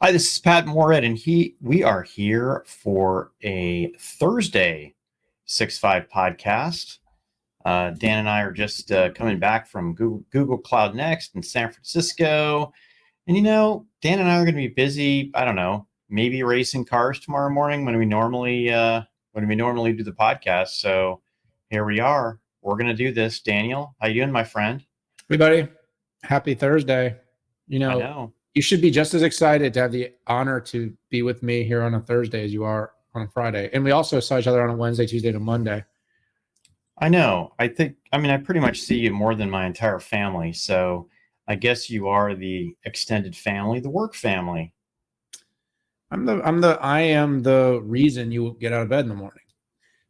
Hi, this is Pat Moorhead, and we are here for a Thursday 6-5 podcast. Dan and I are just coming back from Google Cloud Next in San Francisco. And Dan and I are going to be busy, I don't know, maybe racing cars tomorrow morning when we normally do the podcast. So here we are. We're going to do this. Daniel, how you doing, my friend? Everybody, happy Thursday. I know. You should be just as excited to have the honor to be with me here on a Thursday as you are on a Friday. And we also saw each other on a Wednesday, Tuesday, and a Monday. I know. I pretty much see you more than my entire family. So I guess you are the extended family, the work family. I am the reason you get out of bed in the morning.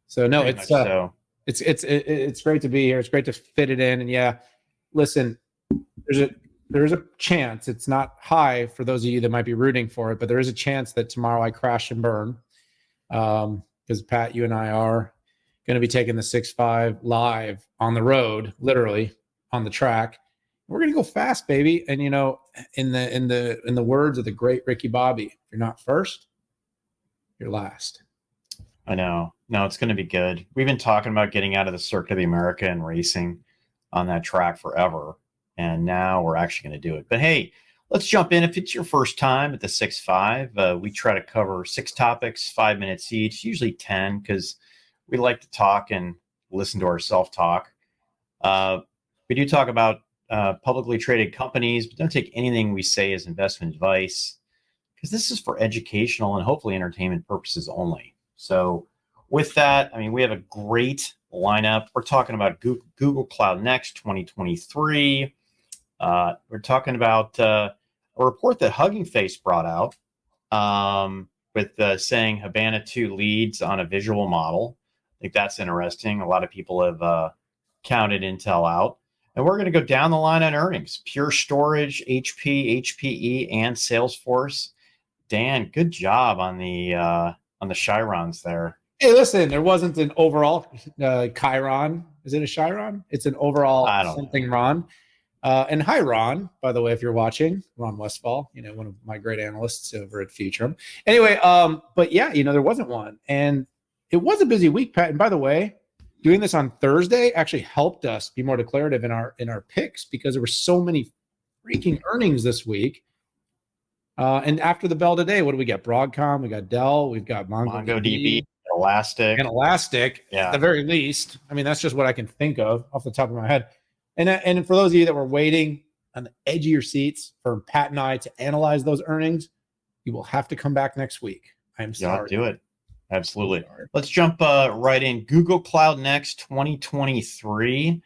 So no, Pretty much so. it's great to be here. It's great to fit it in. And yeah, listen, there's a chance, it's not high for those of you that might be rooting for it, but there is a chance that tomorrow I crash and burn. Because Pat, you and I are going to be taking the 6-5 live on the road, literally on the track. We're going to go fast, baby. And in the words of the great Ricky Bobby, if you're not first, you're last. I know. No, it's going to be good. We've been talking about getting out of the Circuit of the America and racing on that track forever. And now we're actually going to do it. But hey, let's jump in. If it's your first time at the 6-5, we try to cover 6 topics, 5 minutes each, usually 10, because we like to talk and listen to ourselves talk. We do talk about publicly traded companies, but don't take anything we say as investment advice, because this is for educational and hopefully entertainment purposes only. So with that, we have a great lineup. We're talking about Google Cloud Next 2023. We're talking about a report that Hugging Face brought out with saying Habana 2 leads on a visual model. I think that's interesting. A lot of people have counted Intel out. And we're going to go down the line on earnings. Pure Storage, HP, HPE, and Salesforce. Dan, good job on the Chirons there. Hey, listen, there wasn't an overall Chiron. Is it a Chiron? It's an overall something know. Ron. And hi, Ron, by the way, if you're watching, Ron Westfall, one of my great analysts over at Futurum. Anyway, but yeah, there wasn't one. And it was a busy week, Pat. And by the way, doing this on Thursday actually helped us be more declarative in our picks because there were so many freaking earnings this week. And after the bell today, what do we get? Broadcom, we got Dell, we've got MongoDB, Elastic. Yeah. At the very least. That's just what I can think of off the top of my head. And for those of you that were waiting on the edge of your seats for Pat and I to analyze those earnings, you will have to come back next week. I'm sorry. Yeah, do it. Absolutely. Let's jump right in. Google Cloud Next 2023.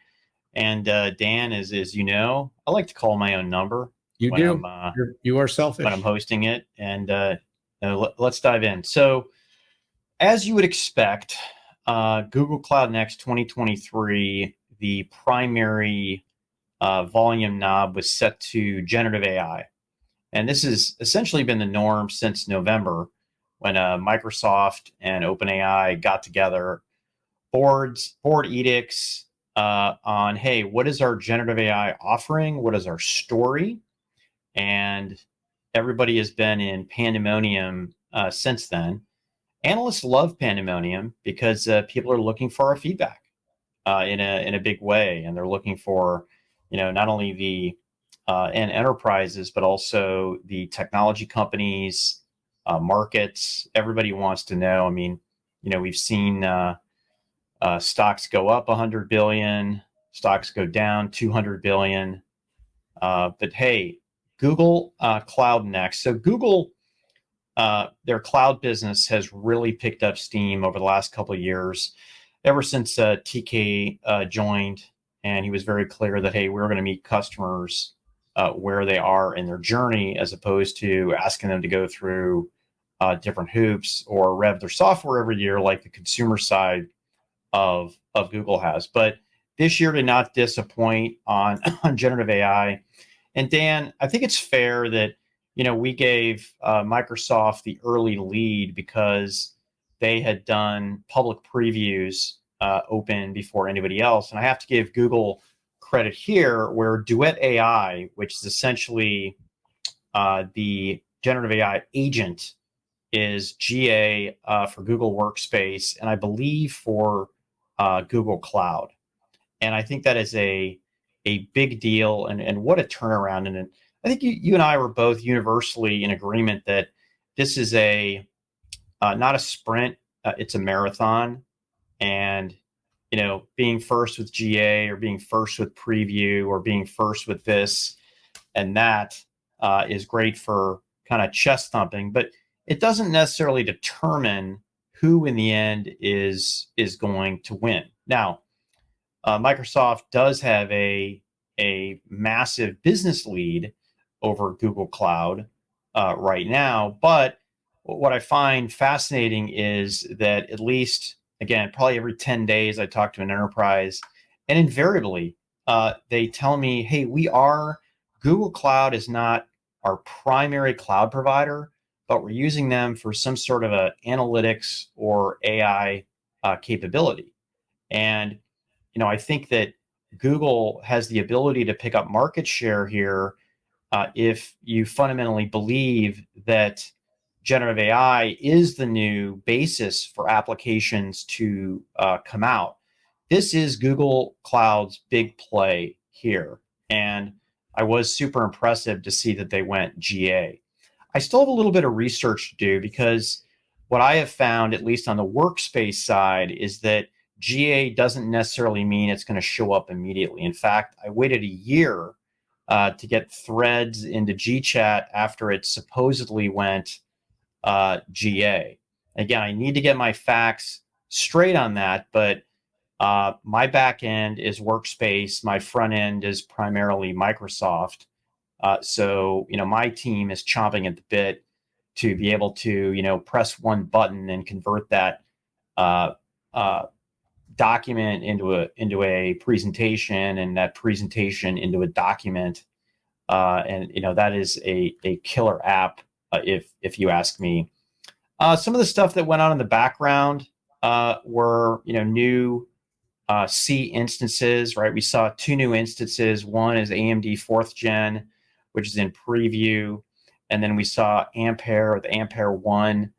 And Dan, as you know, I like to call my own number. You do. You are selfish. When I'm hosting it. And let's dive in. So as you would expect, Google Cloud Next 2023, the primary volume knob was set to generative AI. And this has essentially been the norm since November when Microsoft and OpenAI got together, board edicts on, hey, what is our generative AI offering? What is our story? And everybody has been in pandemonium since then. Analysts love pandemonium because people are looking for our feedback in a big way, and they're looking for, not only the and enterprises, but also the technology companies, markets. Everybody wants to know. We've seen stocks go up 100 billion, stocks go down 200 billion. But hey, Google Cloud Next. So Google, their cloud business has really picked up steam over the last couple of years, ever since TK joined, and he was very clear that, hey, we're going to meet customers where they are in their journey, as opposed to asking them to go through different hoops or rev their software every year like the consumer side of Google has. But this year did not disappoint on generative AI. And Dan, I think it's fair that, we gave Microsoft the early lead because they had done public previews open before anybody else. And I have to give Google credit here, where Duet AI, which is essentially the generative AI agent is GA for Google Workspace, and I believe for Google Cloud. And I think that is a big deal, and what a turnaround. And I think you and I were both universally in agreement that this is not a sprint, it's a marathon. And being first with GA, or being first with preview, or being first with this and that is great for kind of chest thumping, but it doesn't necessarily determine who in the end is going to win. Now, Microsoft does have a massive business lead over Google Cloud right now, but what I find fascinating is that, at least, again, probably every 10 days I talk to an enterprise, and invariably they tell me, hey, Google Cloud is not our primary cloud provider, but we're using them for some sort of a analytics or AI capability. And I think that Google has the ability to pick up market share here if you fundamentally believe that generative AI is the new basis for applications to come out. This is Google Cloud's big play here. And I was super impressive to see that they went GA. I still have a little bit of research to do, because what I have found, at least on the workspace side, is that GA doesn't necessarily mean it's going to show up immediately. In fact, I waited a year to get Threads into GChat after it supposedly went GA. Again, I need to get my facts straight on that, but my back end is Workspace. My front end is primarily Microsoft. So my team is chomping at the bit to be able to press one button and convert that document into a presentation, and that presentation into a document. And that is a killer app, if you ask me. Some of the stuff that went on in the background were new C instances, right? We saw 2 new instances. One is AMD 4th Gen, which is in preview. And then we saw Ampere, with Ampere 1,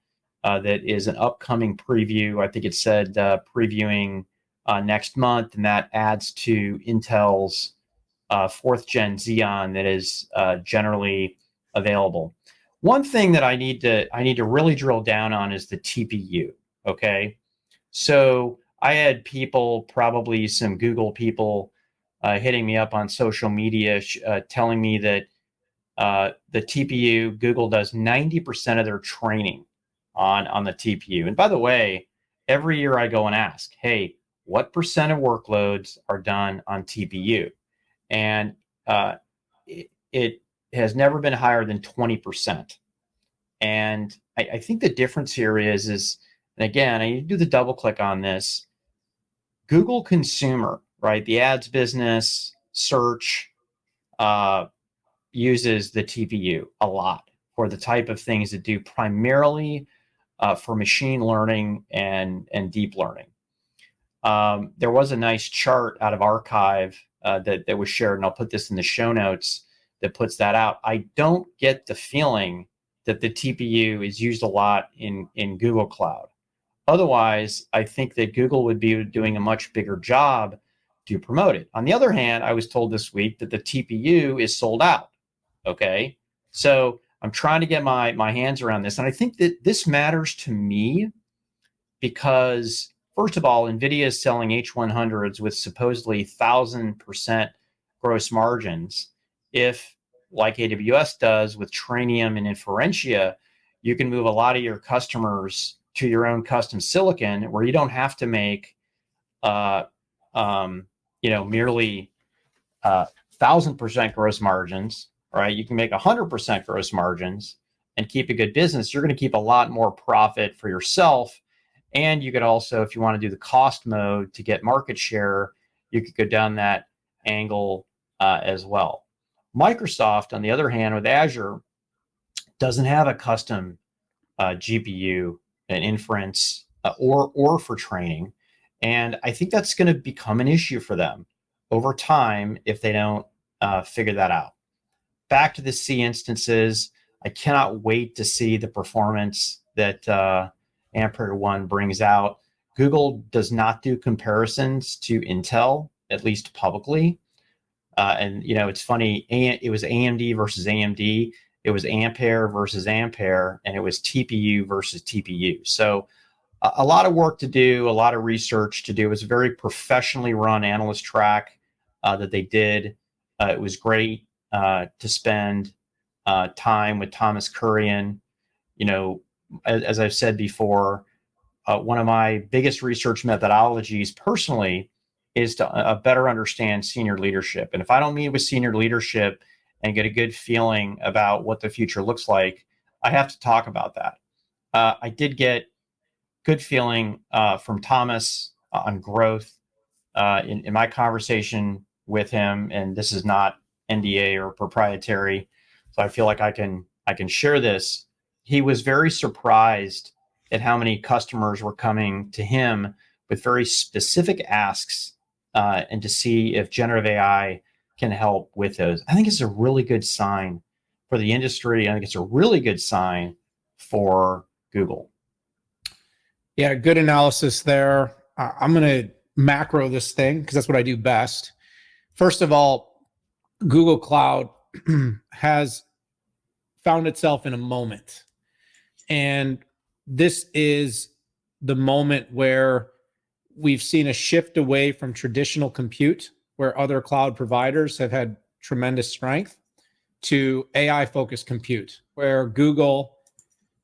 that is an upcoming preview. I think it said previewing next month, and that adds to Intel's 4th Gen Xeon that is generally available. One thing that I need to really drill down on is the TPU. Okay, so I had people, probably some Google people, hitting me up on social media, telling me that the TPU, Google does 90% of their training on the TPU. And by the way, every year I go and ask, hey, what percent of workloads are done on TPU? And it has never been higher than 20%. And I think the difference here is, and again, I need to do the double click on this, Google consumer, right? The ads business, search, uses the TPU a lot for the type of things that do primarily for machine learning and deep learning. There was a nice chart out of Archive that was shared, and I'll put this in the show notes, that puts that out. I don't get the feeling that the TPU is used a lot in Google Cloud. Otherwise, I think that Google would be doing a much bigger job to promote it. On the other hand, I was told this week that the TPU is sold out. Okay, so I'm trying to get my hands around this, and I think that this matters to me because, first of all, NVIDIA is selling H100s with supposedly 1,000% gross margins. If, like AWS does with Trainium and Inferentia, you can move a lot of your customers to your own custom silicon, where you don't have to make, merely 1,000% gross margins, right? You can make 100% gross margins and keep a good business. You're going to keep a lot more profit for yourself. And you could also, if you want to do the cost mode to get market share, you could go down that angle as well. Microsoft, on the other hand, with Azure, doesn't have a custom GPU and inference or for training. And I think that's going to become an issue for them over time if they don't figure that out. Back to the C instances, I cannot wait to see the performance that Ampere 1 brings out. Google does not do comparisons to Intel, at least publicly. And it's funny. It was AMD versus AMD. It was Ampere versus Ampere, and it was TPU versus TPU. So a lot of work to do, a lot of research to do. It was a very professionally run analyst track that they did. It was great to spend time with Thomas Kurian. As I've said before, one of my biggest research methodologies personally is to better understand senior leadership. And if I don't meet with senior leadership and get a good feeling about what the future looks like, I have to talk about that. I did get good feeling from Thomas on growth in my conversation with him, and this is not NDA or proprietary, so I feel like I can share this. He was very surprised at how many customers were coming to him with very specific asks and to see if generative AI can help with those. I think it's a really good sign for the industry. I think it's a really good sign for Google. Yeah, good analysis there. I'm going to macro this thing because that's what I do best. First of all, Google Cloud has found itself in a moment. And this is the moment where we've seen a shift away from traditional compute, where other cloud providers have had tremendous strength, to AI-focused compute, where Google,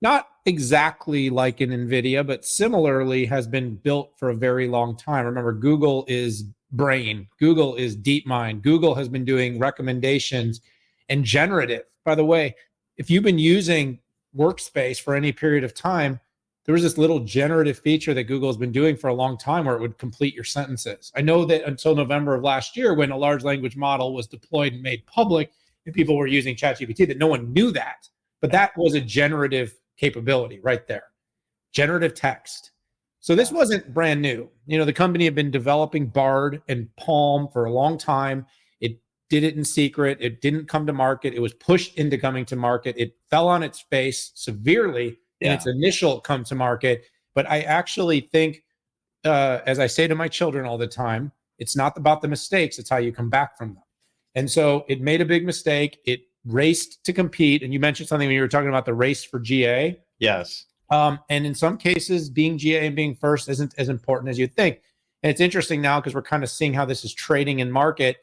not exactly like an NVIDIA, but similarly has been built for a very long time. Remember, Google is brain. Google is DeepMind. Google has been doing recommendations and generative. By the way, if you've been using Workspace for any period of time, there was this little generative feature that Google has been doing for a long time where it would complete your sentences. I know that until November of last year, when a large language model was deployed and made public and people were using ChatGPT, that no one knew that. But that was a generative capability right there. Generative text. So this wasn't brand new. The company had been developing Bard and Palm for a long time. It did it in secret. It didn't come to market. It was pushed into coming to market. It fell on its face severely in its initial come to market. But I actually think, as I say to my children all the time, it's not about the mistakes, it's how you come back from them. And so it made a big mistake. It raced to compete. And you mentioned something when you were talking about the race for GA. Yes. And in some cases, being GA and being first isn't as important as you'd think. And it's interesting now because we're kind of seeing how this is trading in market.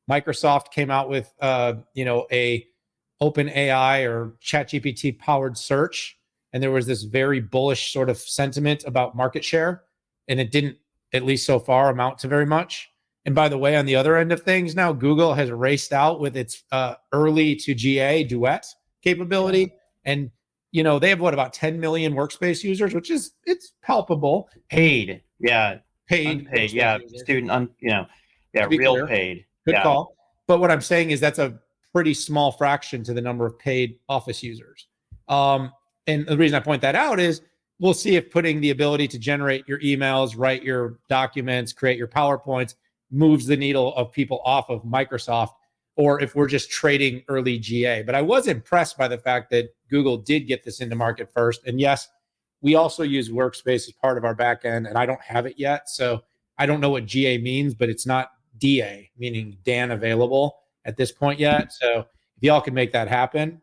Microsoft came out with, a OpenAI or ChatGPT powered search. And there was this very bullish sort of sentiment about market share. And it didn't, at least so far, amount to very much. And by the way, on the other end of things now, Google has raced out with its early to GA Duet capability. And, they have about 10 million workspace users, which is, it's palpable. Paid. Yeah. Paid. Unpaid. Yeah. Users. Student, real clear, paid. Good call. But what I'm saying is that's a pretty small fraction to the number of paid Office users. And the reason I point that out is we'll see if putting the ability to generate your emails, write your documents, create your PowerPoints moves the needle of people off of Microsoft, or if we're just trading early GA. But I was impressed by the fact that Google did get this into market first. And yes, we also use Workspace as part of our backend, and I don't have it yet. So I don't know what GA means, but it's not DA, meaning Dan available at this point yet. So if y'all can make that happen,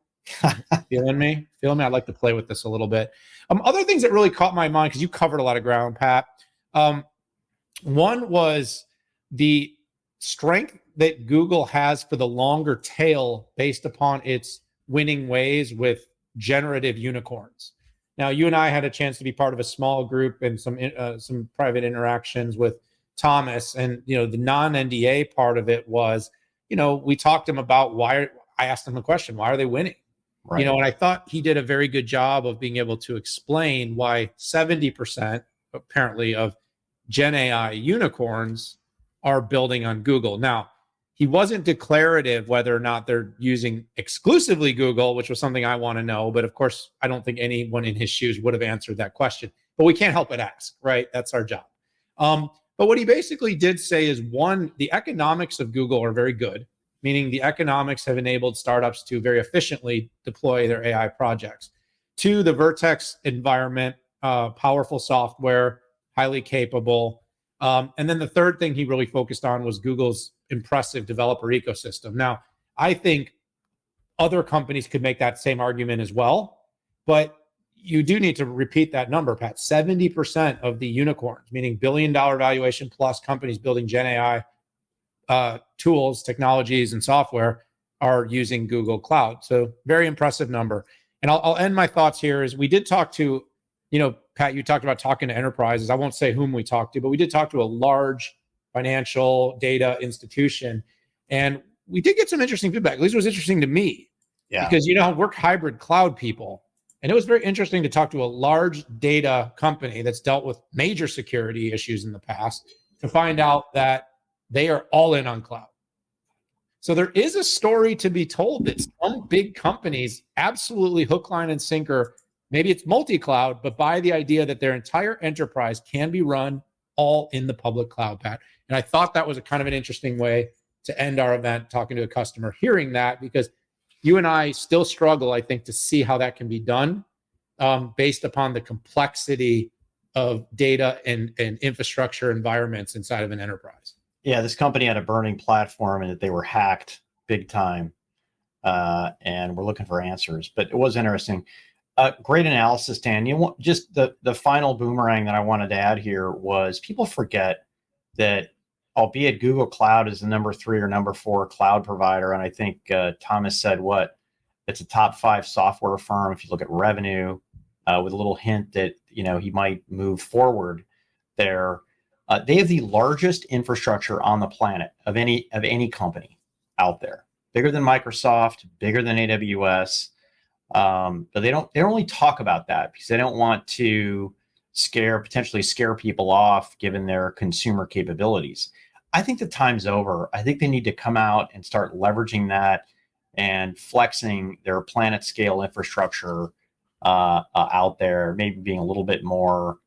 feeling me? I'd like to play with this a little bit. Other things that really caught my mind, because you covered a lot of ground, Pat. One was the strength that Google has for the longer tail based upon its winning ways with generative unicorns. Now, you and I had a chance to be part of a small group and some private interactions with Thomas, and the non-NDA part of it was, we talked to him about why. I asked him the question, why are they winning? Right. And I thought he did a very good job of being able to explain why 70% apparently of Gen AI unicorns are building on Google. Now, he wasn't declarative whether or not they're using exclusively Google, which was something I want to know. But of course, I don't think anyone in his shoes would have answered that question. But we can't help but ask, right? That's our job. But what he basically did say is, one, the economics of Google are very good, meaning the economics have enabled startups to very efficiently deploy their AI projects. 2, the Vertex environment, powerful software, highly capable. And then the third thing he really focused on was Google's impressive developer ecosystem. Now, I think other companies could make that same argument as well, but you do need to repeat that number, Pat. 70% of the unicorns, meaning billion-dollar valuation plus companies building Gen AI tools, technologies, and software are using Google Cloud. So very impressive number. And I'll end my thoughts here is we did talk to, Pat, you talked about talking to enterprises. I won't say whom we talked to, but we did talk to a large financial data institution. And we did get some interesting feedback. At least it was interesting to me. Yeah. Because, we're hybrid cloud people. And it was very interesting to talk to a large data company that's dealt with major security issues in the past to find out that they are all in on cloud. So there is a story to be told that some big companies absolutely hook, line, and sinker. Maybe it's multi-cloud, but buy the idea that their entire enterprise can be run all in the public cloud, Pat. And I thought that was a kind of an interesting way to end our event, talking to a customer, hearing that, because you and I still struggle, I think, to see how that can be done based upon the complexity of data and infrastructure environments inside of an enterprise. Yeah, this company had a burning platform and that they were hacked big time. And we're looking for answers, but it was interesting. Great analysis, Dan. Just the final boomerang that I wanted to add here was people forget that, albeit Google Cloud is the number 3 or number 4 cloud provider, and I think Thomas said it's a top 5 software firm if you look at revenue, with a little hint that he might move forward there. They have the largest infrastructure on the planet of any company out there, bigger than Microsoft, bigger than AWS. But they don't really talk about that because they don't want to potentially scare people off given their consumer capabilities. I think the time's over. I think they need to come out and start leveraging that and flexing their planet scale infrastructure out there, maybe being a little bit more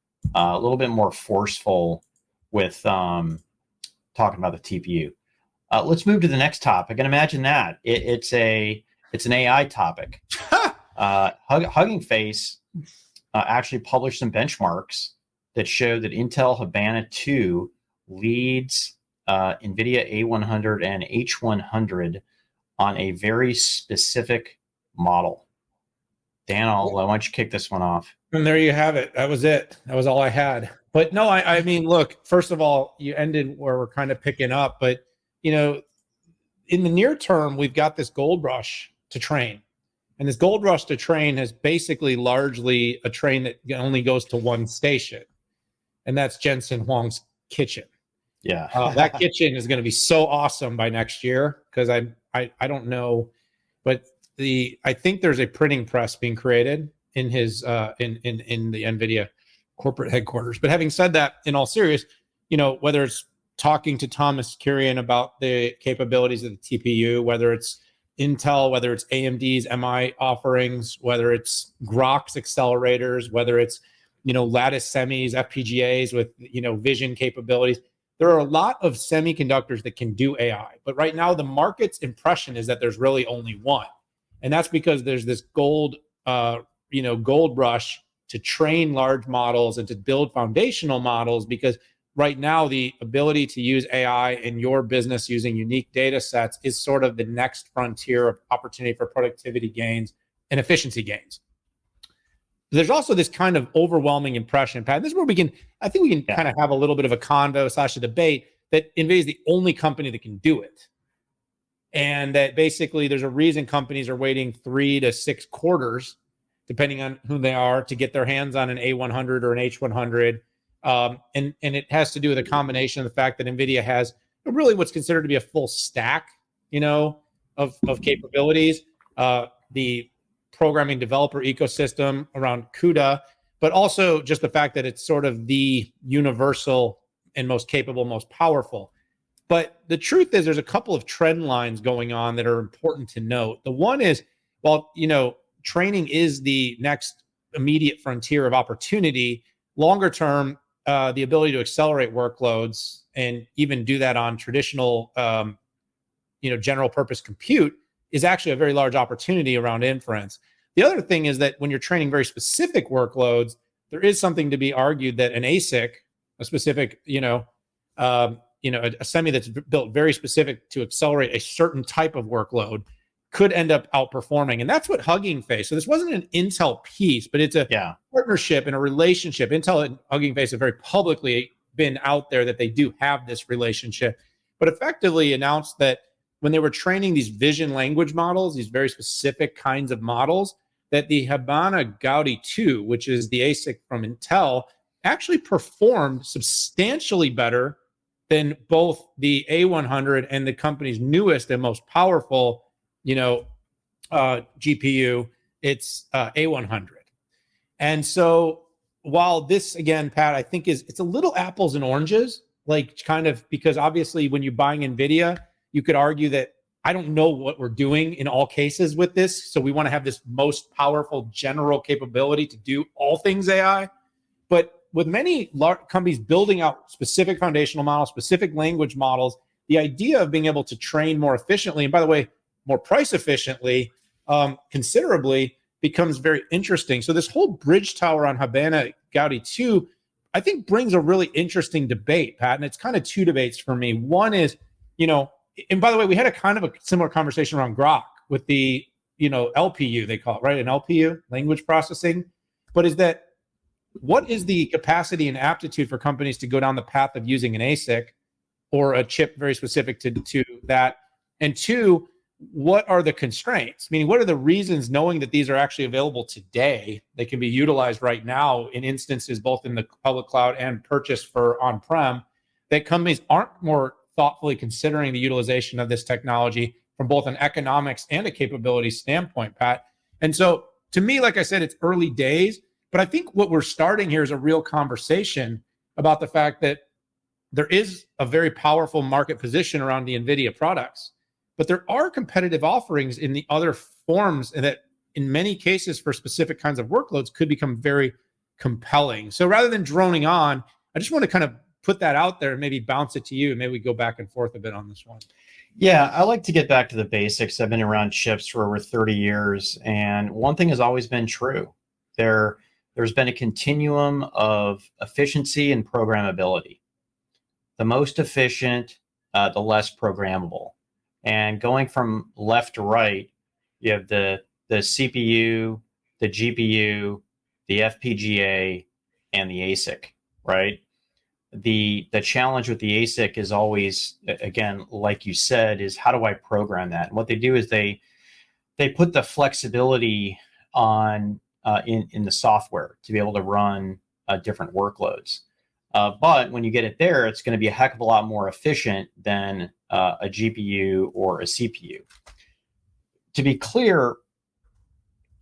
forceful with talking about the TPU. Let's move to the next topic, and imagine that it's an AI topic. Hugging Face actually published some benchmarks that show that Intel Habana 2 leads NVIDIA A100 and H100 on a very specific model. Dan, why don't you kick this one off? And there you have it. That was it. That was all I had. But no, I mean, look, first of all, you ended where we're kind of picking up, but in the near term, we've got this gold rush to train. And this gold rush to train is basically largely a train that only goes to one station. And that's Jensen Huang's kitchen. Yeah. That kitchen is going to be so awesome by next year, because I don't know, but I think there's a printing press being created in his in the NVIDIA corporate headquarters. But having said that, in all seriousness, whether it's talking to Thomas Kurian about the capabilities of the TPU, whether it's Intel, whether it's AMD's MI offerings, whether it's Grok's accelerators, whether it's Lattice Semis, FPGAs with vision capabilities. There are a lot of semiconductors that can do AI, but right now the market's impression is that there's really only one, and that's because there's this gold rush to train large models and to build foundational models, because right now the ability to use AI in your business using unique data sets is sort of the next frontier of opportunity for productivity gains and efficiency gains. There's also this kind of overwhelming impression, Pat. This is where we can kind of have a little bit of a convo / a debate that NVIDIA is the only company that can do it. And that basically there's a reason companies are waiting 3 to 6 quarters, depending on who they are, to get their hands on an A100 or an H100. And it has to do with a combination of the fact that NVIDIA has really what's considered to be a full stack, of capabilities. The programming developer ecosystem around CUDA, but also just the fact that it's sort of the universal and most capable, most powerful. But the truth is there's a couple of trend lines going on that are important to note. The one is, while, training is the next immediate frontier of opportunity, longer term, the ability to accelerate workloads and even do that on traditional general purpose compute is actually a very large opportunity around inference. The other thing is that when you're training very specific workloads, there is something to be argued that an ASIC, a specific, a semi that's built very specific to accelerate a certain type of workload, could end up outperforming. And that's what Hugging Face. So this wasn't an Intel piece, but it's a partnership and a relationship. Intel and Hugging Face have very publicly been out there that they do have this relationship, but effectively announced that when they were training these vision language models, these very specific kinds of models, that the Habana Gaudi 2, which is the ASIC from Intel, actually performed substantially better than both the A100 and the company's newest and most powerful GPU, it's A100. And so while this, again, Pat, I think it's a little apples and oranges, like kind of, because obviously when you're buying NVIDIA, you could argue that I don't know what we're doing in all cases with this. So we want to have this most powerful general capability to do all things AI. But with many large companies building out specific foundational models, specific language models, the idea of being able to train more efficiently, and by the way, more price efficiently, considerably, becomes very interesting. So this whole bridge tower on Habana Gaudi 2, I think brings a really interesting debate, Pat. And it's kind of two debates for me. One is, and by the way, we had a kind of a similar conversation around Grok with the, LPU, they call it, right? An LPU, language processing. But is that, what is the capacity and aptitude for companies to go down the path of using an ASIC or a chip very specific to that? And two, what are the constraints? Meaning, what are the reasons, knowing that these are actually available today, they can be utilized right now in instances both in the public cloud and purchased for on-prem, that companies aren't more thoughtfully considering the utilization of this technology from both an economics and a capability standpoint, Pat? And so to me, like I said, it's early days, but I think what we're starting here is a real conversation about the fact that there is a very powerful market position around the NVIDIA products, but there are competitive offerings in the other forms that in many cases for specific kinds of workloads could become very compelling. So rather than droning on, I just want to kind of put that out there and maybe bounce it to you, and maybe we go back and forth a bit on this one. Yeah, I like to get back to the basics. I've been around chips for over 30 years, and one thing has always been true. There's been a continuum of efficiency and programmability. The most efficient, the less programmable. And going from left to right, you have the CPU, the GPU, the FPGA, and the ASIC, right? The challenge with the ASIC is always, again, like you said, is how do I program that? And what they do is they put the flexibility on in the software to be able to run different workloads. But when you get it there, it's going to be a heck of a lot more efficient than a GPU or a CPU. To be clear,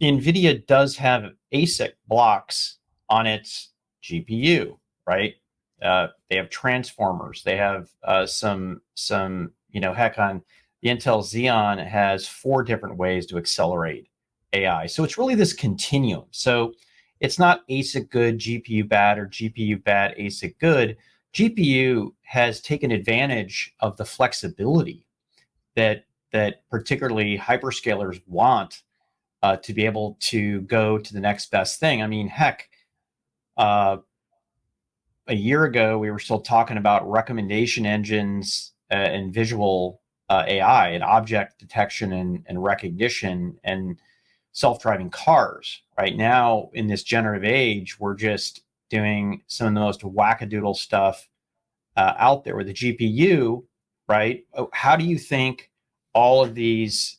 NVIDIA does have ASIC blocks on its GPU, right? They have transformers. They have some heck, on the Intel Xeon has 4 different ways to accelerate AI. So it's really this continuum. So it's not ASIC good, GPU bad, or GPU bad, ASIC good. GPU has taken advantage of the flexibility that particularly hyperscalers want to be able to go to the next best thing. I mean, heck, a year ago, we were still talking about recommendation engines and visual AI and object detection and recognition and self-driving cars. Right now, in this generative age, we're just doing some of the most wackadoodle stuff out there with the GPU, right? How do you think all of these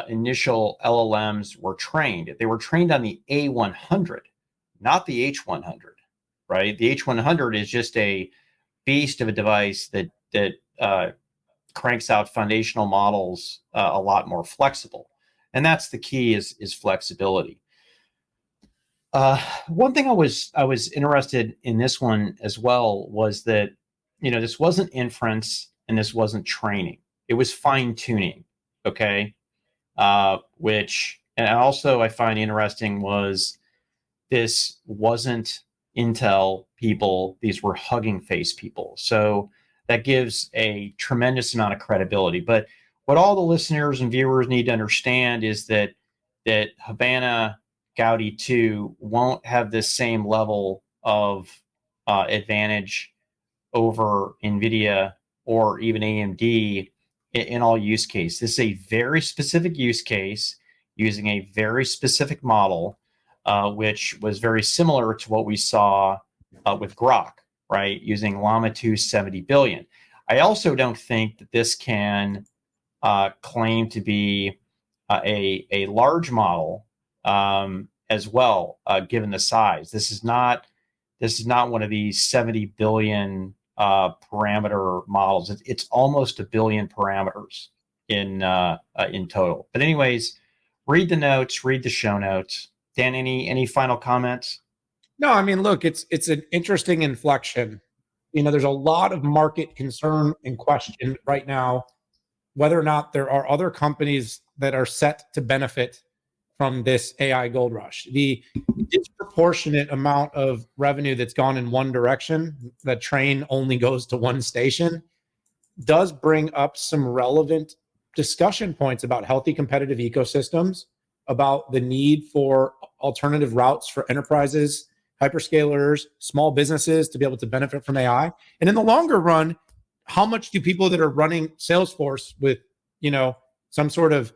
initial LLMs were trained? They were trained on the A100, not the H100, right? The H100 is just a beast of a device that cranks out foundational models a lot more flexible. And that's the key is flexibility. One thing I was interested in this one as well was that, this wasn't inference and this wasn't training. It was fine tuning. Okay. Which, and also I find interesting was this wasn't Intel people. These were Hugging Face people. So that gives a tremendous amount of credibility. But what all the listeners and viewers need to understand is that Habana Gaudi 2 won't have this same level of advantage over NVIDIA or even AMD in all use case. This is a very specific use case using a very specific model, which was very similar to what we saw with Grok, right? Using Llama 2 70 billion. I also don't think that this can claim to be a large model as well, given the size. This is not one of these 70 billion parameter models. It's almost a billion parameters in total. But anyways, read the notes, read the show notes. Dan, any final comments? No, I mean, look, it's an interesting inflection. There's a lot of market concern and question right now whether or not there are other companies that are set to benefit from this AI gold rush. The disproportionate amount of revenue that's gone in one direction, the train only goes to one station, does bring up some relevant discussion points about healthy competitive ecosystems, about the need for alternative routes for enterprises, hyperscalers, small businesses to be able to benefit from AI. And in the longer run, how much do people that are running Salesforce with, some sort of,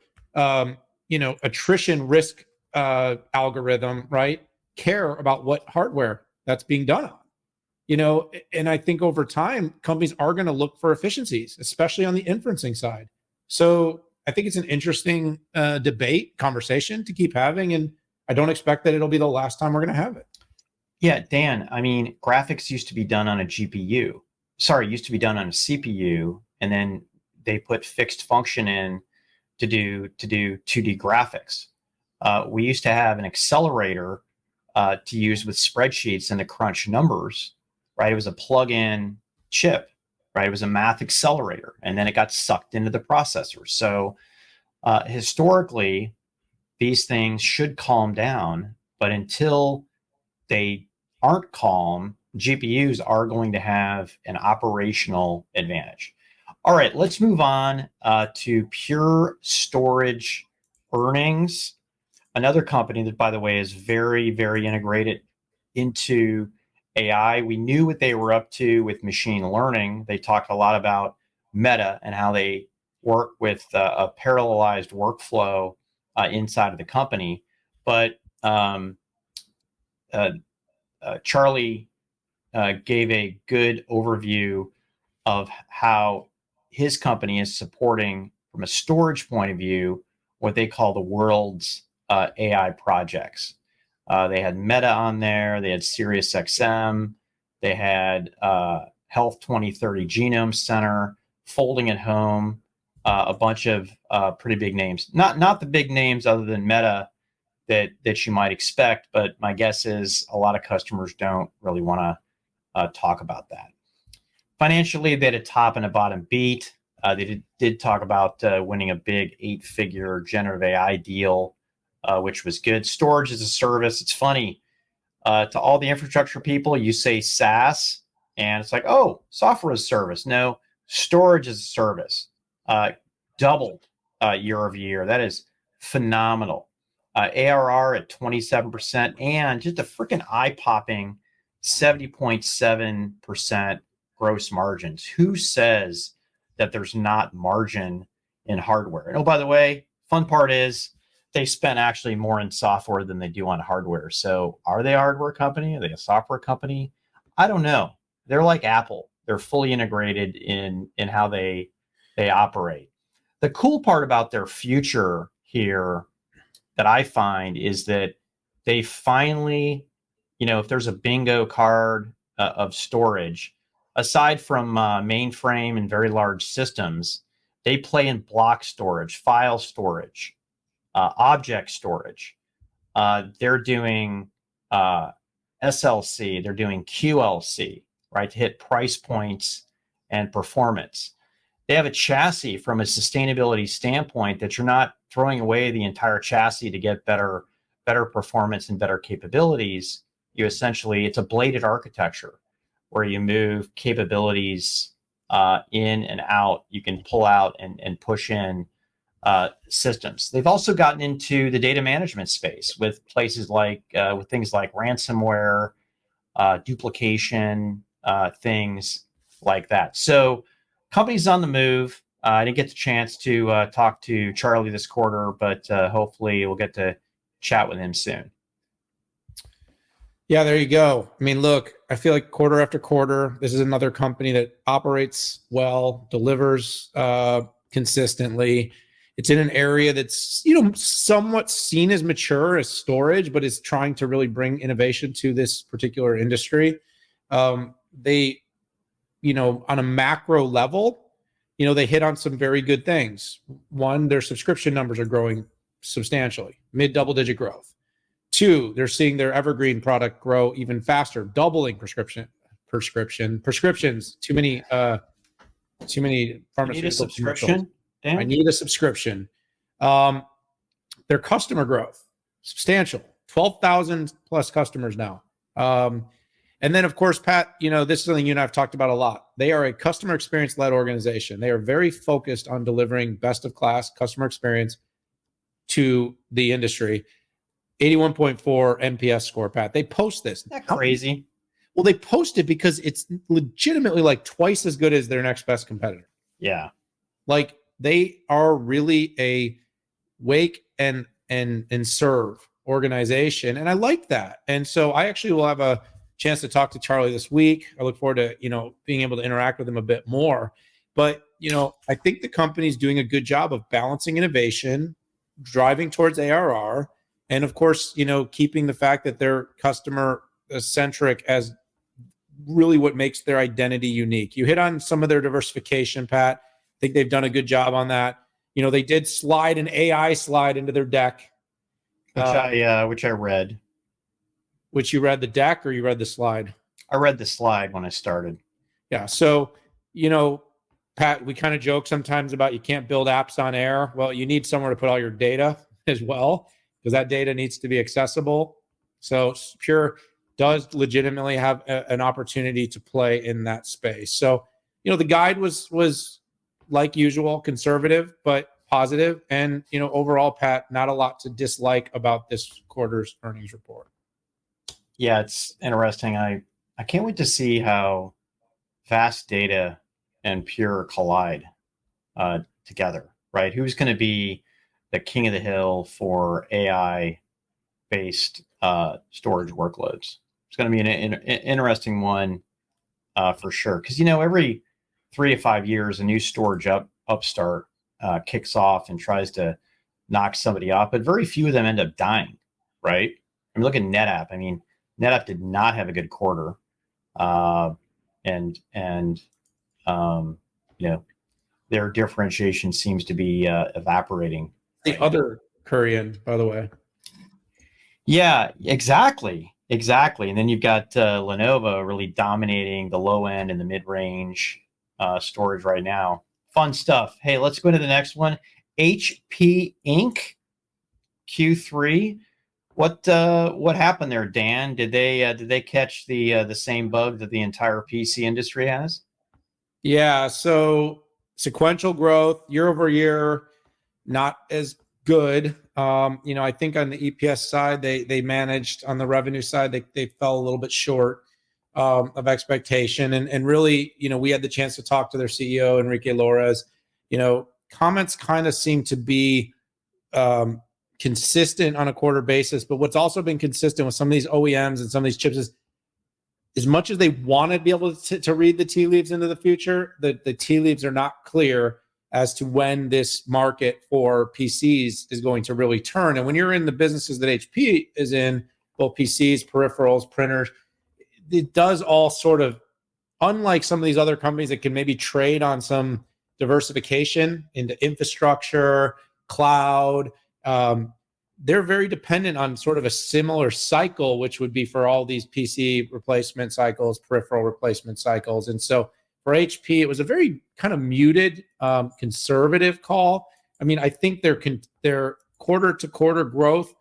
attrition risk algorithm, right, care about what hardware that's being done on? And I think over time, companies are going to look for efficiencies, especially on the inferencing side. So I think it's an interesting conversation to keep having. And I don't expect that it'll be the last time we're going to have it. Yeah, Dan, I mean, graphics used to be done on a GPU. Sorry, used to be done on a CPU, and then they put fixed function in to do 2D graphics. We used to have an accelerator to use with spreadsheets and to crunch numbers, right? It was a plug-in chip, right? It was a math accelerator, and then it got sucked into the processor. So historically, these things should calm down, but until they aren't calm, GPUs are going to have an operational advantage. All right, let's move on to Pure Storage earnings. Another company that, by the way, is very, very integrated into AI. We knew what they were up to with machine learning. They talked a lot about Meta and how they work with a parallelized workflow inside of the company. But Charlie gave a good overview of how his company is supporting, from a storage point of view, what they call the world's AI projects. They had Meta on there, they had SiriusXM, they had Health 2030 Genome Center, Folding at Home, a bunch of pretty big names. Not the big names other than Meta that you might expect, but my guess is a lot of customers don't really want to talk about that. Financially, they had a top and a bottom beat. They did talk about winning a big 8-figure generative AI deal, which was good. Storage as a service. It's funny, to all the infrastructure people, you say SaaS, and it's like, oh, software as a service. No, storage as a service. Doubled year over year. That is phenomenal. ARR at 27%, and just a freaking eye-popping 70.7% gross margins. Who says that there's not margin in hardware? And oh, by the way, fun part is they spend actually more in software than they do on hardware. So are they a hardware company? Are they a software company? I don't know. They're like Apple. They're fully integrated in how they operate. The cool part about their future here that I find is that they finally, if there's a bingo card of storage, aside from mainframe and very large systems, they play in block storage, file storage, object storage. They're doing SLC, they're doing QLC, right, to hit price points and performance. They have a chassis from a sustainability standpoint that you're not throwing away the entire chassis to get better performance and better capabilities. You essentially, it's a bladed architecture where you move capabilities in and out. You can pull out and push in systems. They've also gotten into the data management space with places like with things like ransomware, duplication, things like that. So companies on the move. I didn't get the chance to talk to Charlie this quarter, but hopefully we'll get to chat with him soon. Yeah, there you go. I mean, look, I feel like quarter after quarter, this is another company that operates well, delivers consistently. It's in an area that's, somewhat seen as mature as storage, but is trying to really bring innovation to this particular industry. They, on a macro level, they hit on some very good things. One, their subscription numbers are growing substantially, mid double-digit growth. Two, they're seeing their evergreen product grow even faster, doubling prescriptions. Too many pharmaceutical. You need a subscription? Dan? I need a subscription. Their customer growth, substantial, 12,000 plus customers now. And then, of course, Pat, this is something you and I have talked about a lot. They are a customer experience-led organization. They are very focused on delivering best-of-class customer experience to the industry. 81.4 NPS score, Pat. They post this. Isn't that crazy? Well, they post it because it's legitimately like twice as good as their next best competitor. Yeah. Like they are really a wake and serve organization. And I like that. And so I actually will have a chance to talk to Charlie this week. I look forward to, being able to interact with him a bit more. But, I think the company's doing a good job of balancing innovation, driving towards ARR, and of course, keeping the fact that they're customer centric as really what makes their identity unique. You hit on some of their diversification, Pat. I think they've done a good job on that. They did slide an AI slide into their deck. Which I read. Which you read the deck or you read the slide? I read the slide when I started. Yeah. So, Pat, we kind of joke sometimes about you can't build apps on air. Well, you need somewhere to put all your data as well, because that data needs to be accessible. So Pure does legitimately have an opportunity to play in that space. So, the guide was like usual, conservative, but positive. And, overall, Pat, not a lot to dislike about this quarter's earnings report. Yeah, it's interesting. I can't wait to see how fast data and Pure collide together, right? Who's going to be the king of the hill for AI-based storage workloads? It's going to be an interesting one for sure. Because, every 3 to 5 years, a new storage upstart kicks off and tries to knock somebody off, but very few of them end up dying, right? I mean, look at NetApp. I mean, NetApp did not have a good quarter, their differentiation seems to be evaporating. The other Korean, by the way. Yeah, exactly. And then you've got Lenovo really dominating the low end and the mid-range storage right now. Fun stuff. Hey, let's go to the next one. HP Inc. Q3. What happened there, Dan? Did they catch the same bug that the entire PC industry has? Yeah. So sequential growth year over year, not as good. I think on the EPS side, they managed. On the revenue side, they fell a little bit short of expectation. And really, we had the chance to talk to their CEO, Enrique Lores. Comments kind of seem to be consistent on a quarter basis. But what's also been consistent with some of these OEMs and some of these chips is, as much as they want to be able to read the tea leaves into the future, the tea leaves are not clear as to when this market for PCs is going to really turn. And when you're in the businesses that HP is in, both PCs, peripherals, printers, it does all sort of, unlike some of these other companies that can maybe trade on some diversification into infrastructure, cloud, they're very dependent on sort of a similar cycle, which would be for all these PC replacement cycles, peripheral replacement cycles. And so for HP, it was a very kind of muted, conservative call. I mean, I think their quarter to quarter growth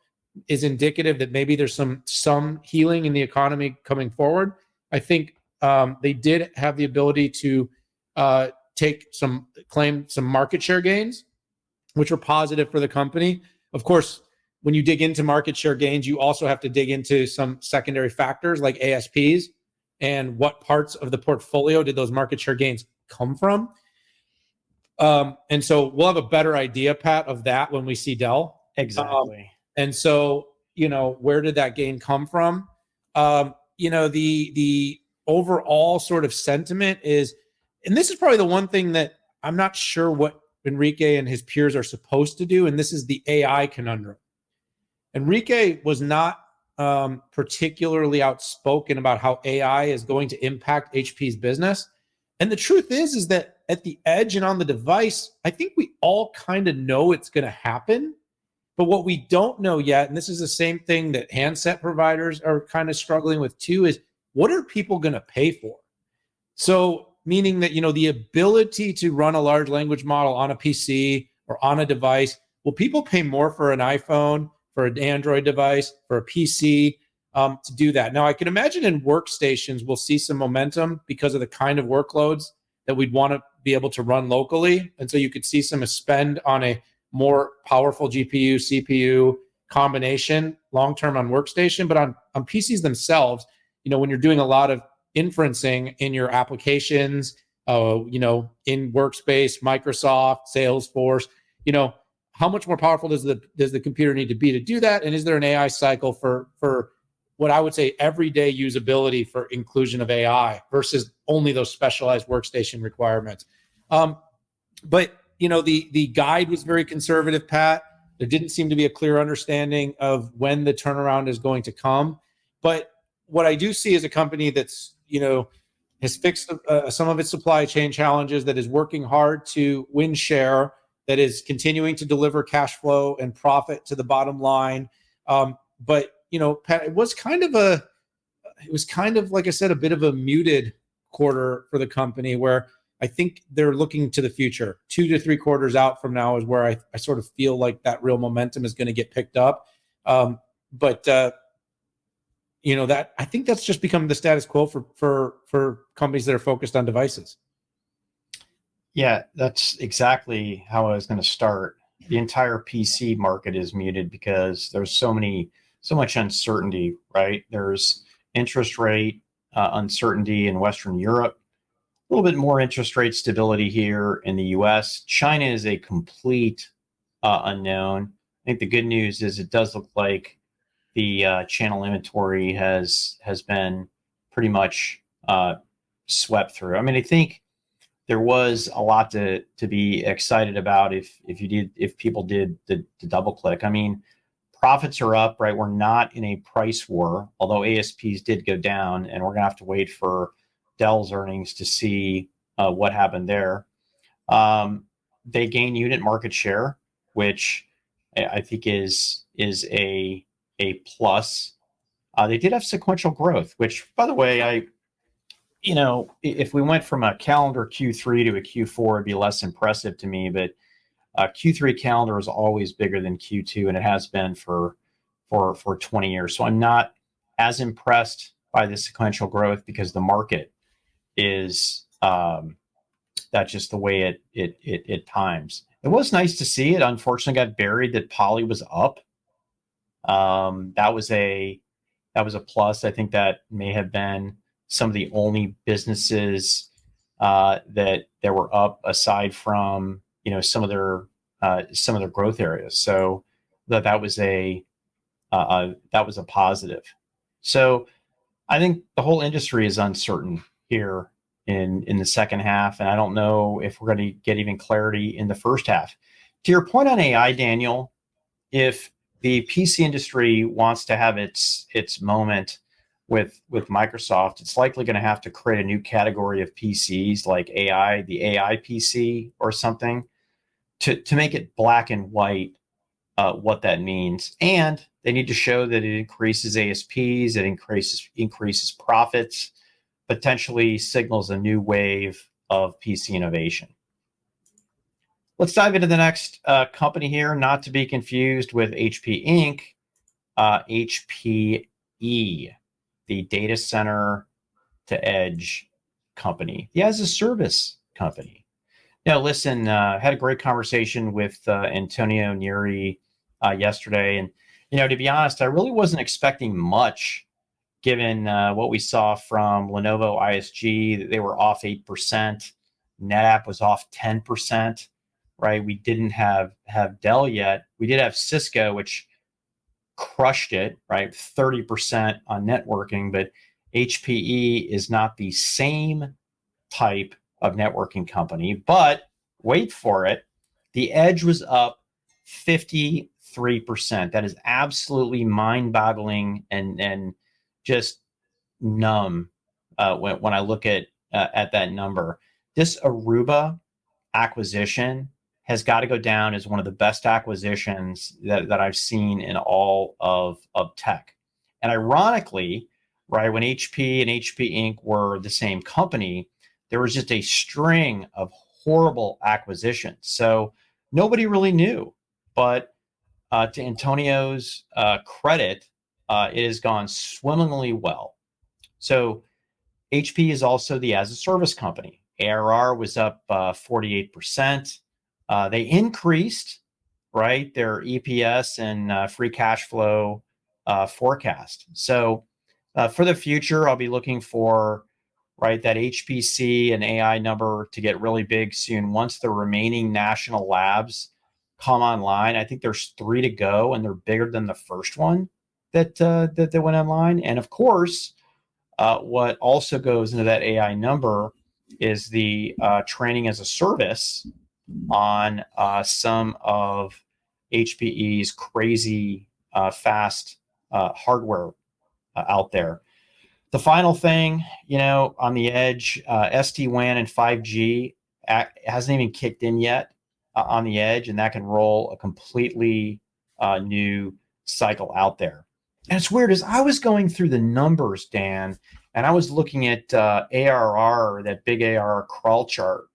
is indicative that maybe there's some healing in the economy coming forward. I think they did have the ability to claim some market share gains, which were positive for the company. Of course, when you dig into market share gains, you also have to dig into some secondary factors like ASPs and what parts of the portfolio did those market share gains come from. And so we'll have a better idea, Pat, of that when we see Dell. Exactly. And so, where did that gain come from? The overall sort of sentiment is, and this is probably the one thing that I'm not sure what Enrique and his peers are supposed to do, and this is the AI conundrum. Enrique was not particularly outspoken about how AI is going to impact HP's business. And the truth is that at the edge and on the device, I think we all kind of know it's going to happen. But what we don't know yet, and this is the same thing that handset providers are kind of struggling with too, is what are people going to pay for? So meaning that, the ability to run a large language model on a PC or on a device, will people pay more for an iPhone, for an Android device, for a PC to do that? Now, I can imagine in workstations, we'll see some momentum because of the kind of workloads that we'd want to be able to run locally. And so you could see some spend on a more powerful GPU, CPU combination long-term on workstation. But on PCs themselves, when you're doing a lot of inferencing in your applications, in Workspace, Microsoft, Salesforce, how much more powerful does the computer need to be to do that? And is there an AI cycle for what I would say everyday usability for inclusion of AI versus only those specialized workstation requirements? But the guide was very conservative, Pat. There didn't seem to be a clear understanding of when the turnaround is going to come. But what I do see is a company that's, has fixed some of its supply chain challenges, that is working hard to win share, that is continuing to deliver cash flow and profit to the bottom line. But, Pat, it was kind of, like I said, a bit of a muted quarter for the company, where I think they're looking to the future. 2 to 3 quarters out from now is where I sort of feel like that real momentum is going to get picked up. That I think that's just become the status quo for companies that are focused on devices. Yeah, that's exactly how I was going to start. The entire PC market is muted because there's so much uncertainty, right? There's interest rate uncertainty in Western Europe, a little bit more interest rate stability here in the US. China is a complete unknown. I think the good news is it does look like the channel inventory has been pretty much swept through. I mean, I think there was a lot to be excited about if people did the double click. I mean, profits are up, right? We're not in a price war, although ASPs did go down, and we're gonna have to wait for Dell's earnings to see what happened there. They gain unit market share, which I think is a plus. They did have sequential growth, which, by the way, if we went from a calendar Q3 to a Q4, it'd be less impressive to me. But Q3 calendar is always bigger than Q2, and it has been for 20 years. So I'm not as impressed by the sequential growth because the market is that's just the way it times. It was nice to see it. Unfortunately, got buried that Poly was up. That was a plus. I think that may have been some of the only businesses that were up aside from some of their growth areas. So that was a positive. So I think the whole industry is uncertain here in the second half, and I don't know if we're going to get even clarity in the first half. To your point on AI, Daniel, if the PC industry wants to have its moment with Microsoft, it's likely going to have to create a new category of PCs like the AI PC or something to make it black and white what that means. And they need to show that it increases ASPs, it increases profits, potentially signals a new wave of PC innovation. Let's dive into the next company here, not to be confused with HP Inc., HPE, the data center to edge company. The as a service company. Now, listen, had a great conversation with Antonio Neri yesterday. And, to be honest, I really wasn't expecting much given what we saw from Lenovo ISG. They were off 8%. NetApp was off 10%, right? We didn't have Dell yet. We did have Cisco, which crushed it, right? 30% on networking, but HPE is not the same type of networking company. But wait for it, the edge was up 53%. That is absolutely mind-boggling and just numb when I look at that number. This Aruba acquisition has got to go down as one of the best acquisitions that I've seen in all of tech. And ironically, right, when HP and HP Inc. were the same company, there was just a string of horrible acquisitions. So nobody really knew. But to Antonio's credit, it has gone swimmingly well. So HP is also the as-a-service company. ARR was up 48%. They increased, right, their EPS and free cash flow forecast. So for the future, I'll be looking for, right, that HPC and AI number to get really big soon. Once the remaining national labs come online, I think there's 3 to go, and they're bigger than the first one that went online. And of course, what also goes into that AI number is the training as a service on some of HPE's crazy fast hardware out there. The final thing, on the edge, SD-WAN and 5G hasn't even kicked in yet on the edge, and that can roll a completely new cycle out there. And it's weird, as I was going through the numbers, Dan, and I was looking at ARR, that big ARR crawl chart.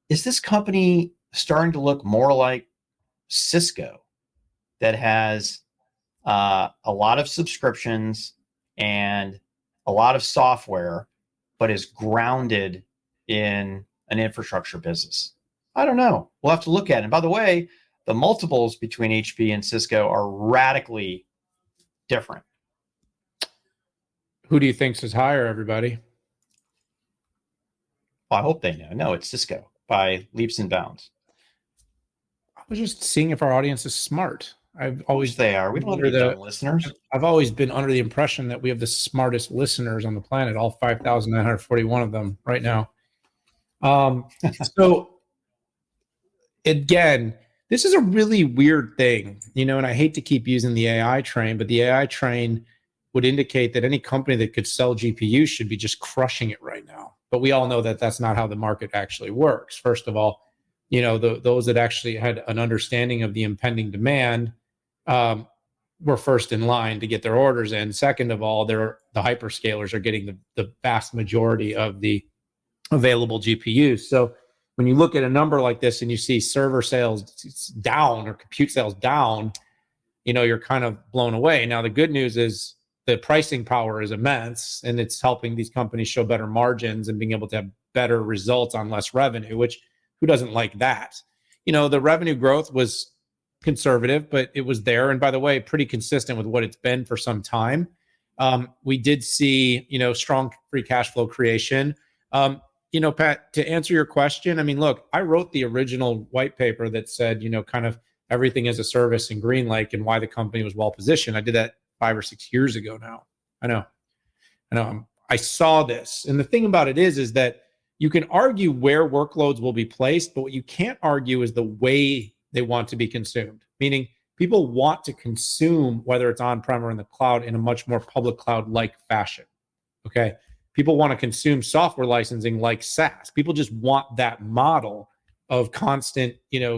Is this company starting to look more like Cisco, that has a lot of subscriptions and a lot of software, but is grounded in an infrastructure business? I don't know. We'll have to look at it. And by the way, the multiples between HP and Cisco are radically different. Who do you think's is higher, everybody? Well, I hope they know. No, it's Cisco by leaps and bounds. I was just seeing if our audience is smart. I've always they are. We don't have any dumb listeners. I've always been under the impression that we have the smartest listeners on the planet, all 5,941 of them right now. So again, this is a really weird thing, and I hate to keep using the AI train, but the AI train would indicate that any company that could sell GPUs should be just crushing it right now. But we all know that that's not how the market actually works. First of all, those that actually had an understanding of the impending demand were first in line to get their orders in. Second of all, the hyperscalers are getting the vast majority of the available GPUs. So when you look at a number like this and you see server sales down or compute sales down, you're kind of blown away. Now, the good news is the pricing power is immense, and it's helping these companies show better margins and being able to have better results on less revenue, which who doesn't like that? The revenue growth was conservative, but it was there. And by the way, pretty consistent with what it's been for some time. We did see, strong free cash flow creation. Pat, to answer your question, I mean, look, I wrote the original white paper that said, kind of everything as a service in GreenLake and why the company was well positioned. I did that 5 or 6 years ago now. I know. I saw this. And the thing about it is that you can argue where workloads will be placed, but what you can't argue is the way they want to be consumed. Meaning people want to consume, whether it's on-prem or in the cloud, in a much more public cloud-like fashion. Okay. People want to consume software licensing like SaaS. People just want that model of constant,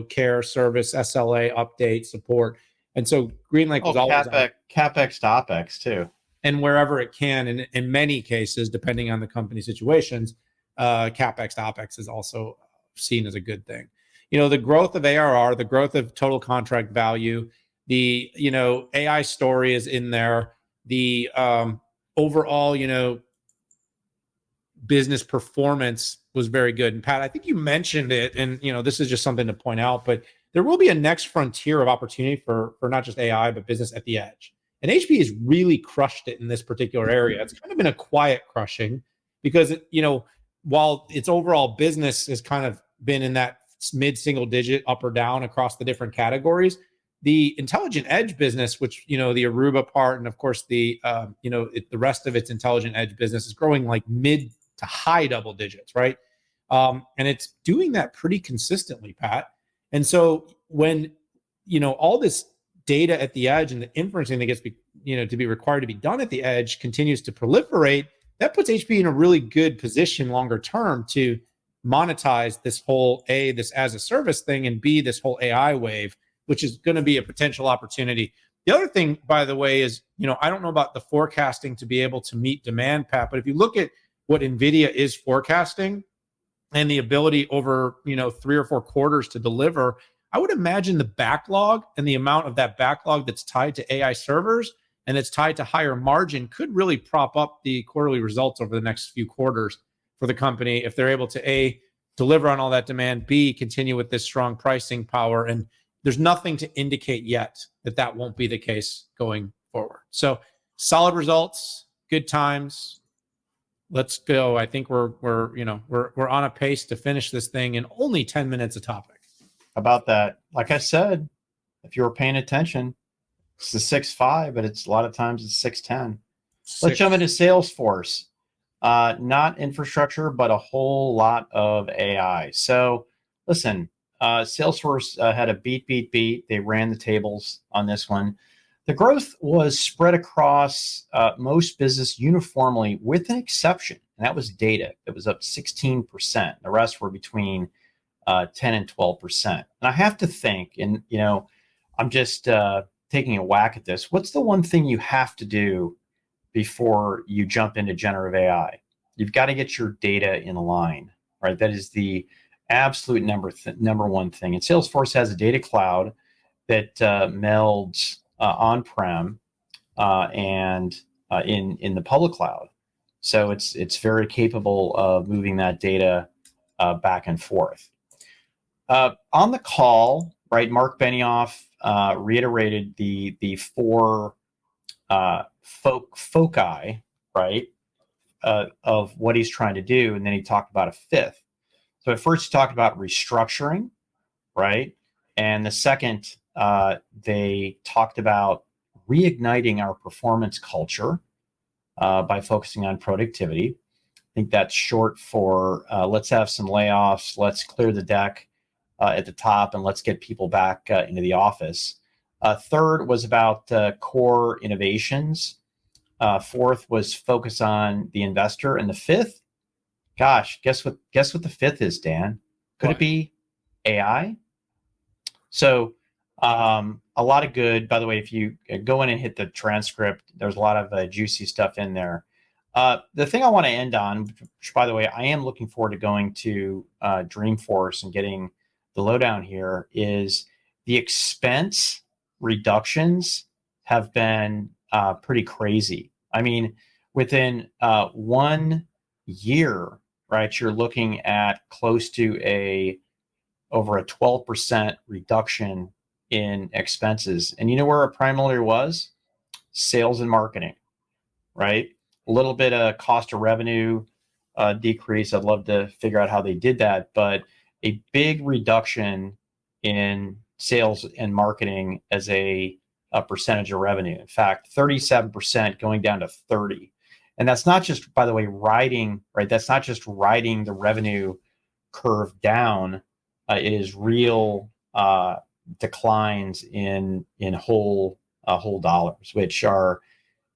care, service, SLA, update, support. And so GreenLake was always CapEx to OpEx too. And wherever it can, and in many cases, depending on the company situations, CapEx to OpEx is also seen as a good thing. The growth of ARR, the growth of total contract value, the, AI story is in there. The overall, business performance very good. And Pat, I think you mentioned it, and this is just something to point out, but there will be a next frontier of opportunity for not just AI, but business at the edge. And HPE has really crushed it in this particular area. It's kind of been a quiet crushing because, while its overall business has kind of been in that mid-single digit up or down across the different categories, the intelligent edge business, which, the Aruba part, and of course the rest of its intelligent edge business is growing like mid to high double digits, right? And it's doing that pretty consistently, Pat. And so when, all this data at the edge and the inferencing that gets, to be required to be done at the edge continues to proliferate, that puts HPE in a really good position longer term to monetize this whole this as a service thing, and B, this whole AI wave, which is going to be a potential opportunity. The other thing, by the way, is, I don't know about the forecasting to be able to meet demand, Pat, but if you look at what NVIDIA is forecasting and the ability over, 3 or 4 quarters to deliver, I would imagine the backlog and the amount of that backlog that's tied to AI servers and it's tied to higher margin could really prop up the quarterly results over the next few quarters for the company if they're able to A, deliver on all that demand, B, continue with this strong pricing power. And there's nothing to indicate yet that won't be the case going forward. So solid results, good times. Let's go. I think we're on a pace to finish this thing in only 10 minutes a topic. About that, like I said, if you were paying attention, it's the 6.5, but it's a lot of times it's 6.10. Let's jump into Salesforce. Not infrastructure, but a whole lot of AI. So listen, Salesforce had a beat. They ran the tables on this one. The growth was spread across most business uniformly, with an exception, and that was data. It was up 16%. The rest were between 10 and 12%. And I have to think, and I'm just taking a whack at this. What's the one thing you have to do before you jump into generative AI? You've got to get your data in line, right? That is the absolute number one thing. And Salesforce has a data cloud that melds on-prem and in the public cloud. So it's very capable of moving that data back and forth. On the call, right, Mark Benioff reiterated the 4 foci, right, of what he's trying to do, and then he talked about a 5th. So at first he talked about restructuring, right, and the second they talked about reigniting our performance culture by focusing on productivity. I think that's short for let's have some layoffs, let's clear the deck at the top, and let's get people back into the office. Third was about core innovations. 4th was focus on the investor, and the 5th, gosh, guess what the 5th is, Dan? Could it be AI? So a lot of good. By the way, if you go in and hit the transcript, there's a lot of juicy stuff in there. The thing I want to end on, which, by the way, I am looking forward to going to Dreamforce and getting the lowdown here, is the expense reductions have been pretty crazy. I mean, within 1 year, right, you're looking at close to over a 12% reduction in expenses. And you know where it primarily was? Sales and marketing, right? A little bit of cost of revenue decrease. I'd love to figure out how they did that, but a big reduction in sales and marketing as a percentage of revenue. In fact, 37% going down to 30. And that's not just, by the way, that's not just riding the revenue curve down. It is real declines in whole dollars, which are,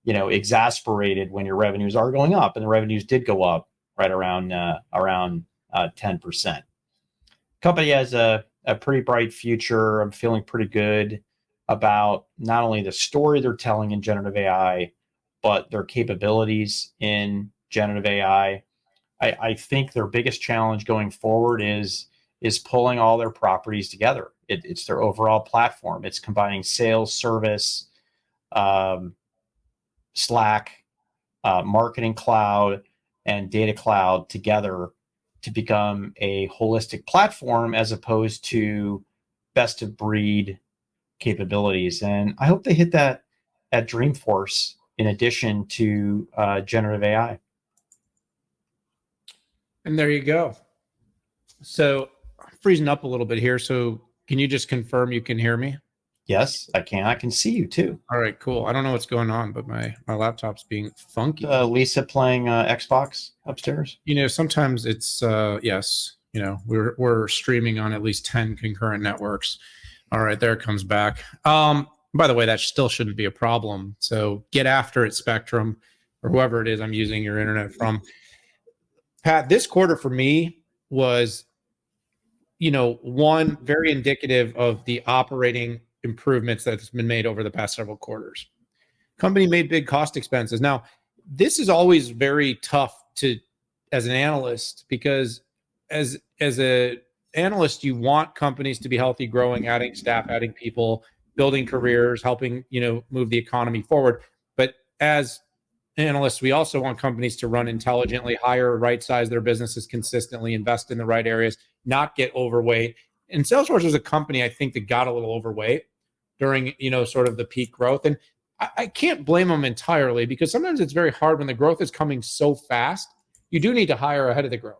exasperated when your revenues are going up, and the revenues did go up right around 10%. Company has a pretty bright future. I'm feeling pretty good about not only the story they're telling in generative AI, but their capabilities in generative AI. I think their biggest challenge going forward is pulling all their properties together. It's their overall platform. It's combining sales, service, Slack, marketing cloud, and data cloud together to become a holistic platform as opposed to best of breed capabilities. And I hope they hit that at Dreamforce in addition to generative AI. And there you go. So I'm freezing up a little bit here. So can you just confirm you can hear me? Yes, I can. I can see you too. All right, cool. I don't know what's going on, but my laptop's being funky. Lisa playing Xbox upstairs? Sometimes it's yes. We're streaming on at least 10 concurrent networks. All right, there it comes back. By the way, that still shouldn't be a problem. So get after it, Spectrum, or whoever it is I'm using your internet from. Pat, this quarter for me was, one, very indicative of the operating improvements that's been made over the past several quarters. Company made big cost expenses. Now, this is always very tough as an analyst, because as an analyst, you want companies to be healthy, growing, adding staff, adding people, building careers, helping, move the economy forward. But as analysts, we also want companies to run intelligently, hire, right size their businesses consistently, invest in the right areas, not get overweight. And Salesforce is a company, I think, that got a little overweight during, sort of the peak growth. And I can't blame them entirely, because sometimes it's very hard when the growth is coming so fast. You do need to hire ahead of the growth.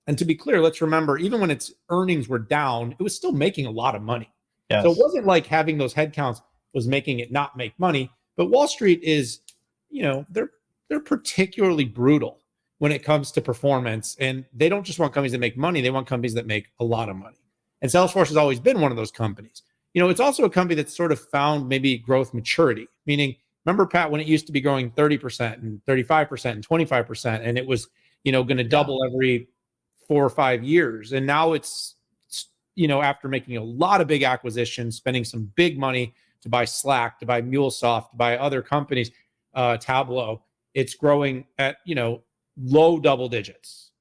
And to be clear, let's remember, even when its earnings were down, it was still making a lot of money. Yes. So it wasn't like having those headcounts was making it not make money. But Wall Street is, they're particularly brutal when it comes to performance. And they don't just want companies that make money, they want companies that make a lot of money. And Salesforce has always been one of those companies. It's also a company that's sort of found maybe growth maturity, meaning, remember, Pat, when it used to be growing 30% and 35% and 25%, and it was, going to double every 4 or 5 years. And now it's, after making a lot of big acquisitions, spending some big money to buy Slack, to buy MuleSoft, to buy other companies, Tableau, it's growing at, low double digits,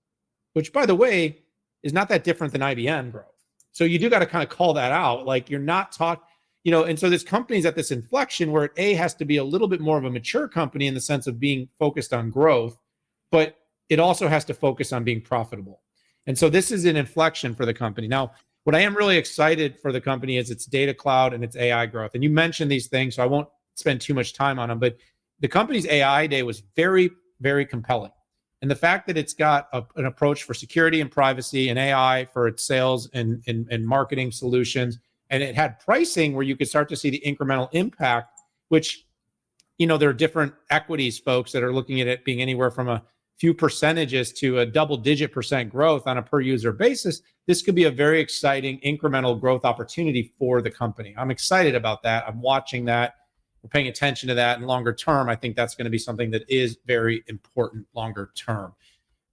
which, by the way, is not that different than IBM growth. So you do got to kind of call that out. Like, you're not talking, and so this company's at this inflection where it has to be a little bit more of a mature company in the sense of being focused on growth, but it also has to focus on being profitable. And so this is an inflection for the company. Now, what I am really excited for the company is its data cloud and its AI growth. And you mentioned these things, so I won't spend too much time on them, but the company's AI day was very, very compelling. And the fact that it's got an approach for security and privacy and AI for its sales and marketing solutions, and it had pricing where you could start to see the incremental impact, which, there are different equities folks that are looking at it being anywhere from a few percentages to a double-digit % growth on a per-user basis. This could be a very exciting incremental growth opportunity for the company. I'm excited about that. I'm watching that. We're paying attention to that. And longer term, I think that's going to be something that is very important longer term.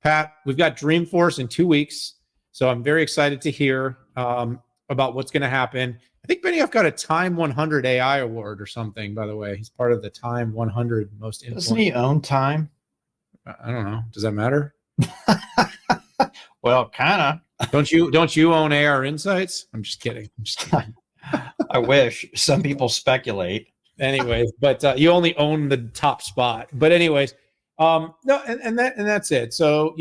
Pat, we've got Dreamforce in 2 weeks. So I'm very excited to hear about what's going to happen. I think Benioff got a Time 100 AI award or something, by the way. He's part of the Time 100 most influential. Doesn't he own Time? I don't know. Does that matter? Well, kind of. Don't you own AR Insights? I'm just kidding. I wish. Some people speculate. Anyways, but you only own the top spot. But anyways, no, and that's it. So,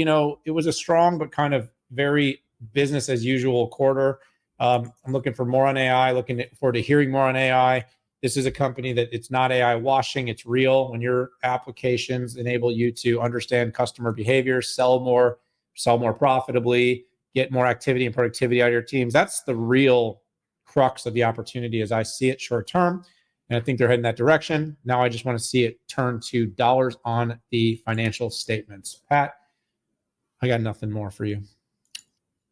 it was a strong but kind of very business as usual quarter. I'm looking for more on AI, looking forward to hearing more on AI. This is a company that it's not AI washing, it's real. When your applications enable you to understand customer behavior, sell more profitably, get more activity and productivity out of your teams, that's the real crux of the opportunity as I see it short term. And I think they're heading that direction. Now I just want to see it turn to dollars on the financial statements. Pat, I got nothing more for you.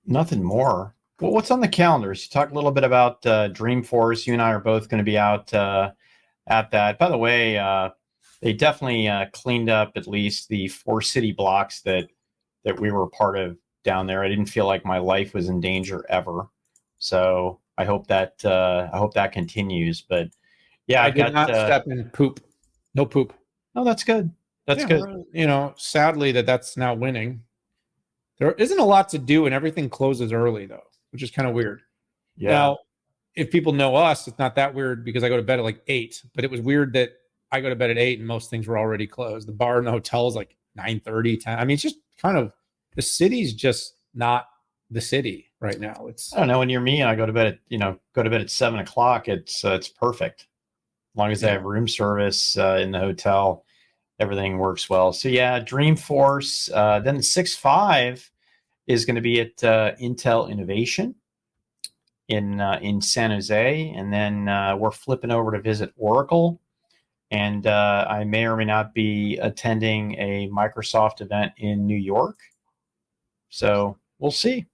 Nothing more? Well, what's on the calendars? You talk a little bit about Dreamforce. You and I are both going to be out at that. By the way, they definitely cleaned up at least the 4 city blocks that we were part of down there. I didn't feel like my life was in danger ever. So I hope that continues. But yeah, I did not step in poop. No poop. Oh, that's good. That's good. Sadly that's now winning. There isn't a lot to do and everything closes early though, which is kind of weird. Yeah. Now, if people know us, it's not that weird because I go to bed at like 8, but it was weird that I go to bed at 8 and most things were already closed. The bar and the hotel is like 9:30, 10. I mean, it's just kind of the city's just not the city right now. It's I don't know. When you're me, and I go to bed at go to bed at 7 o'clock. It's perfect. As long as they have room service in the hotel, everything works well. So yeah, Dreamforce. Then the 6.5 is going to be at Intel Innovation in San Jose, and then we're flipping over to visit Oracle. And I may or may not be attending a Microsoft event in New York. So we'll see.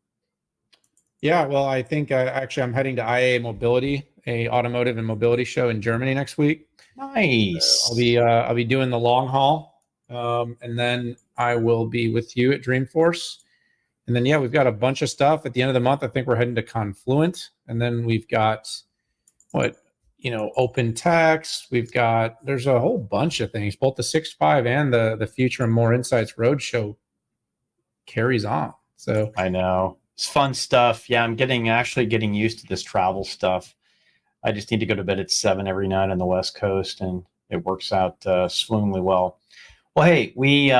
Yeah, well, I think actually I'm heading to IA Mobility, a automotive and mobility show in Germany next week. Nice. I'll be doing the long haul, and then I will be with you at Dreamforce. And then, yeah, we've got a bunch of stuff at the end of the month. I think we're heading to Confluent. And then we've got open text. There's a whole bunch of things. Both the 6.5 and the Futurum Moor Insights Roadshow carries on. So I know. It's fun stuff. Yeah, I'm actually getting used to this travel stuff. I just need to go to bed at 7 every night on the West Coast, and it works out swimmingly well. Well, hey, we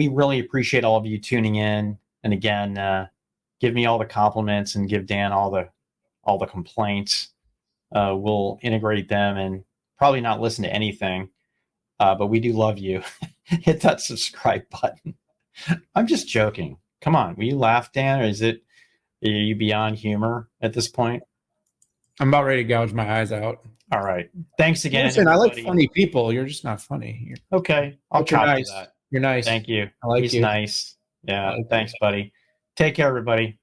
really appreciate all of you tuning in. And again, give me all the compliments and give Dan all the complaints. We'll integrate them and probably not listen to anything. But we do love you. Hit that subscribe button. I'm just joking. Come on, will you laugh, Dan? Or are you beyond humor at this point? I'm about ready to gouge my eyes out. All right. Thanks again. Listen, I like funny people. You're just not funny. Okay. I'll copy that. You're nice. Thank you. I like He's you. nice. Yeah. Thanks, buddy. Take care, everybody.